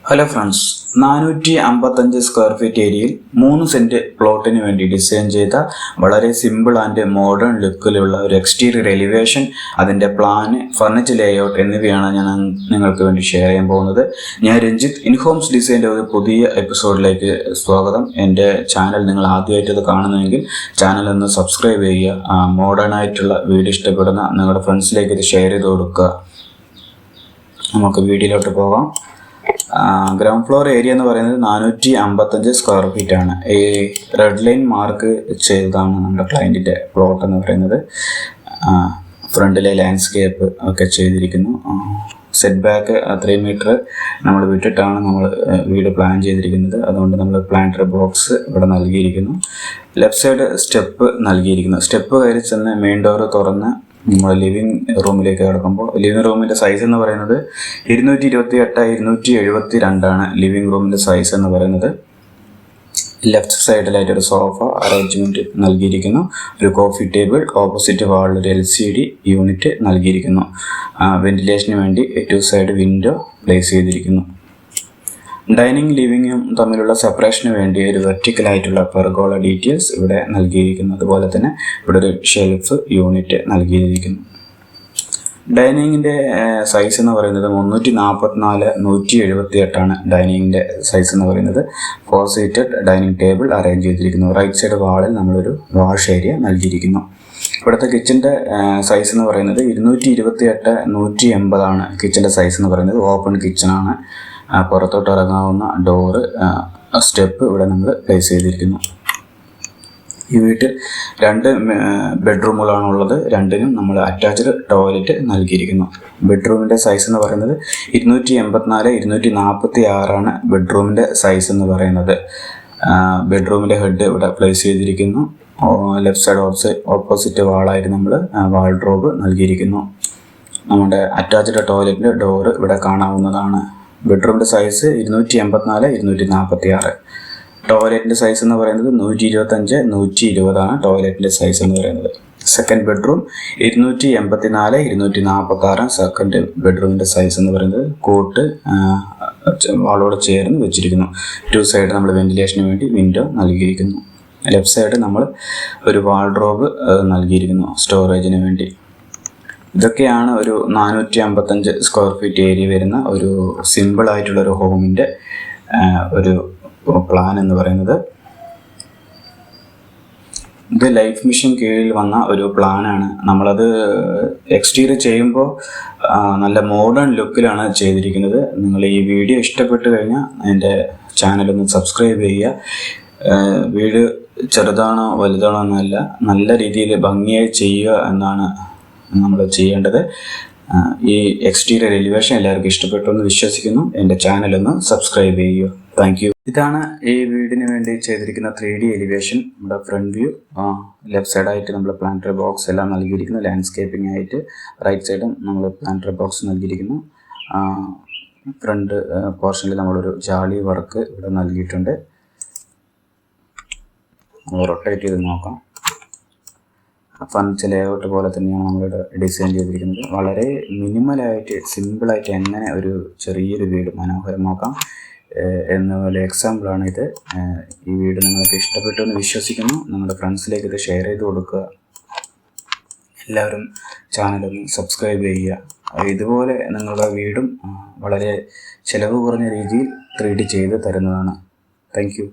Hello friends, 455 square feet ഏരിയയിൽ 3 saint പ്ലോട്ടിന് വേണ്ടി design ചെയ്ത വളരെ സിമ്പിൾ ആൻഡ് മോഡേൺ ലുക്കിലുള്ള ഒരു എക്സ്റ്റീരിയർ എലിവേഷൻ, അതിൻ്റെ പ്ലാന്, ഫർണിച്ചർ ലേഔട്ട് എന്നിവയാണ് ഞാൻ നിങ്ങൾക്ക് വേണ്ടി ഷെയർ ചെയ്യാൻ പോകുന്നത്. ഞാൻ രഞ്ജിത്ത്, ഇൻഹോംസ് ഡിസൈൻ്റെ ഒരു പുതിയ എപ്പിസോഡിലേക്ക് സ്വാഗതം. എൻ്റെ ചാനൽ നിങ്ങൾ ആദ്യമായിട്ട് ഇത് കാണുന്നുവെങ്കിൽ ചാനൽ ഒന്ന് സബ്സ്ക്രൈബ് ചെയ്യുക. മോഡേൺ ആയിട്ടുള്ള വീഡിയോ ഇഷ്ടപ്പെടുന്ന നിങ്ങളുടെ ഫ്രണ്ട്സിലേക്ക് ഇത് ഷെയർ ചെയ്ത് കൊടുക്കുക. നമുക്ക് വീഡിയോയിലോട്ട് പോകാം. ഗ്രൗണ്ട് ഫ്ലോർ ഏരിയ എന്ന് പറയുന്നത് 455 സ്ക്വയർ ഫീറ്റ് ആണ്. ഈ റെഡ് ലൈൻ മാർക്ക് ചെയ്തതാണ് നമ്മുടെ ക്ലയൻറ്റിൻ്റെ പ്ലോട്ട് എന്ന് പറയുന്നത്. ഫ്രണ്ടിലെ ലാൻഡ്സ്കേപ്പ് ഒക്കെ ചെയ്തിരിക്കുന്നു. സെറ്റ് ബാക്ക് 3 മീറ്റർ നമ്മൾ വിട്ടിട്ടാണ് നമ്മൾ വീട് പ്ലാൻ ചെയ്തിരിക്കുന്നത്. അതുകൊണ്ട് നമ്മൾ പ്ലാന്ററി ബോക്സ് ഇവിടെ നൽകിയിരിക്കുന്നു. ലെഫ്റ്റ് സൈഡ് സ്റ്റെപ്പ് നൽകിയിരിക്കുന്നു. സ്റ്റെപ്പ് കയറി ചെന്ന് മെയിൻ ഡോർ തുറന്ന് നമ്മൾ ലിവിങ് റൂമിലേക്ക് കിടക്കുമ്പോൾ ലിവിങ് റൂമിൻ്റെ സൈസ് എന്ന് പറയുന്നത് 228x272 ആണ് ലിവിങ് റൂമിൻ്റെ സൈസ് എന്ന് പറയുന്നത്. ലെഫ്റ്റ് സൈഡിലായിട്ടൊരു സോഫ അറേഞ്ച്മെൻറ്റ് നൽകിയിരിക്കുന്നു. ഒരു കോഫി ടേബിൾ, ഓപ്പോസിറ്റ് വാളിൽ ഒരു LCD യൂണിറ്റ് നൽകിയിരിക്കുന്നു. വെന്റിലേഷന് വേണ്ടി 2 സൈഡ് വിൻഡോ പ്ലേസ് ചെയ്തിരിക്കുന്നു. ഡൈനിങ് ലിവിങ്ങും തമ്മിലുള്ള സെപ്പറേഷന് വേണ്ടി ഒരു വെർട്ടിക്കലായിട്ടുള്ള പെർഗോള ഡീറ്റെയിൽസ് ഇവിടെ നൽകിയിരിക്കുന്നു. അതുപോലെ തന്നെ ഇവിടെ ഒരു ഷെൽഫ് യൂണിറ്റ് നൽകിയിരിക്കുന്നു. ഡൈനിങ്ങിൻ്റെ സൈസ് എന്ന് പറയുന്നത് 344x178 ആണ്. ഡൈനിങ്ങിൻ്റെ സൈസ് എന്ന് പറയുന്നത് 4 സീറ്റഡ് ഡൈനിങ് ടേബിൾ അറേഞ്ച് ചെയ്തിരിക്കുന്നു. റൈറ്റ് സൈഡ് വാളിൽ നമ്മളൊരു വാഷ് ഏരിയ നൽകിയിരിക്കുന്നു. ഇവിടുത്തെ കിച്ചൻ്റെ സൈസ് എന്ന് പറയുന്നത് 228x180 ആണ്. കിച്ചൻ്റെ സൈസ് എന്ന് പറയുന്നത് ഓപ്പൺ കിച്ചണാണ്. പുറത്തോട്ട് ഇറങ്ങാവുന്ന ഡോറ്, സ്റ്റെപ്പ് ഇവിടെ നമ്മൾ പ്ലേസ് ചെയ്തിരിക്കുന്നു. ഈ വീട്ടിൽ 2 ബെഡ്റൂമുകളാണുള്ളത്. രണ്ടിനും നമ്മൾ അറ്റാച്ച്ഡ് ടോയ്ലറ്റ് നൽകിയിരിക്കുന്നു. ബെഡ്റൂമിൻ്റെ സൈസ് എന്ന് പറയുന്നത് 284x246 ആണ് ബെഡ്റൂമിൻ്റെ സൈസ് എന്ന് പറയുന്നത്. ബെഡ്റൂമിൻ്റെ ഹെഡ് ഇവിടെ പ്ലേസ് ചെയ്തിരിക്കുന്നു. ലെഫ്റ്റ് സൈഡ് ഓപ്പോസിറ്റ് വാളായിട്ട് നമ്മൾ വാൾഡ്രോബ് നൽകിയിരിക്കുന്നു. നമ്മുടെ അറ്റാച്ച്ഡ് ടോയ്ലറ്റിൻ്റെ ഡോറ് ഇവിടെ കാണാവുന്നതാണ്. ബെഡ്റൂമിൻ്റെ സൈസ് 284x246. ടോയ്ലറ്റിൻ്റെ സൈസ് എന്ന് പറയുന്നത് 125x120 ആണ് ടോയ്ലറ്റിൻ്റെ സൈസ് എന്ന് പറയുന്നത്. സെക്കൻഡ് ബെഡ്റൂം 284x246 സെക്കൻഡ് ബെഡ്റൂമിൻ്റെ സൈസ് എന്ന് പറയുന്നത്. കോട്ട് വാളോട് ചേർന്ന് വെച്ചിരിക്കുന്നു. 2 സൈഡ് നമ്മൾ വെന്റിലേഷന് വേണ്ടി വിൻഡോ നൽകിയിരിക്കുന്നു. ലെഫ്റ്റ് സൈഡ് നമ്മൾ ഒരു വാൾഡ്രോബ് നൽകിയിരിക്കുന്നു സ്റ്റോറേജിന് വേണ്ടി. ഇതൊക്കെയാണ് ഒരു 455 സ്ക്വയർ ഫീറ്റ് ഏരിയ വരുന്ന ഒരു സിമ്പിൾ ആയിട്ടുള്ളൊരു ഹോമിൻ്റെ ഒരു പ്ലാൻ എന്ന് പറയുന്നത്. ഇത് ലൈഫ് മിഷൻ കീഴിൽ വന്ന ഒരു പ്ലാനാണ്. നമ്മളത് എക്സ്റ്റീരിയർ ചെയ്യുമ്പോൾ നല്ല മോഡേൺ ലുക്കിലാണ് ചെയ്തിരിക്കുന്നത്. നിങ്ങൾ ഈ വീഡിയോ ഇഷ്ടപ്പെട്ട് കഴിഞ്ഞാൽ എൻ്റെ ചാനലൊന്ന് സബ്സ്ക്രൈബ് ചെയ്യുക. വീട് ചെറുതാണോ വലുതാണോ എന്നല്ല, നല്ല രീതിയിൽ ഭംഗിയായി ചെയ്യുക എന്നാണ് നമ്മൾ ചെയ്യേണ്ടത്. ഈ എക്സ്റ്റീരിയർ എലിവേഷൻ എല്ലാവർക്കും ഇഷ്ടപ്പെട്ടു എന്ന് വിശ്വസിക്കുന്നു. എൻ്റെ ചാനലൊന്ന് സബ്സ്ക്രൈബ് ചെയ്യുക. Thank you. ഇതാണ് ഈ വീടിന് വേണ്ടി ചെയ്തിരിക്കുന്ന 3D എലിവേഷൻ. നമ്മുടെ ഫ്രണ്ട് വ്യൂ, ലെഫ്റ്റ് സൈഡായിട്ട് നമ്മൾ പ്ലാന്ററി ബോക്സ് എല്ലാം നൽകിയിരിക്കുന്നു. ലാൻഡ്സ്കേപ്പിംഗ് ആയിട്ട് റൈറ്റ് സൈഡും നമ്മൾ പ്ലാന്ററി ബോക്സ് നൽകിയിരിക്കുന്നു. ഫ്രണ്ട് പോർഷനിൽ നമ്മളൊരു ജാളി വർക്ക് ഇവിടെ നൽകിയിട്ടുണ്ട്. നമ്മൾ റൊട്ടേറ്റ് ചെയ്ത് നോക്കാം. ഫർണിച്ചർ ലേഔട്ട് പോലെ തന്നെയാണ് നമ്മളിവിടെ ഡിസൈൻ ചെയ്തിരിക്കുന്നത്. വളരെ മിനിമലായിട്ട് സിമ്പിളായിട്ട് എങ്ങനെ ഒരു ചെറിയൊരു വീട് മനോഹരമാക്കാം എന്നുള്ള എക്സാമ്പിളാണ് ഇത്. ഈ വീട് നിങ്ങൾക്ക് ഇഷ്ടപ്പെട്ടു എന്ന് വിശ്വസിക്കുന്നു. നിങ്ങളുടെ ഫ്രണ്ട്സിലേക്ക് ഇത് ഷെയർ ചെയ്ത് കൊടുക്കുക. എല്ലാവരും ചാനലൊന്ന് സബ്സ്ക്രൈബ് ചെയ്യുക. ഇതുപോലെ നിങ്ങളുടെ വീടും വളരെ ചിലവ് കുറഞ്ഞ രീതിയിൽ 3D ചെയ്ത് തരുന്നതാണ്. Thank you.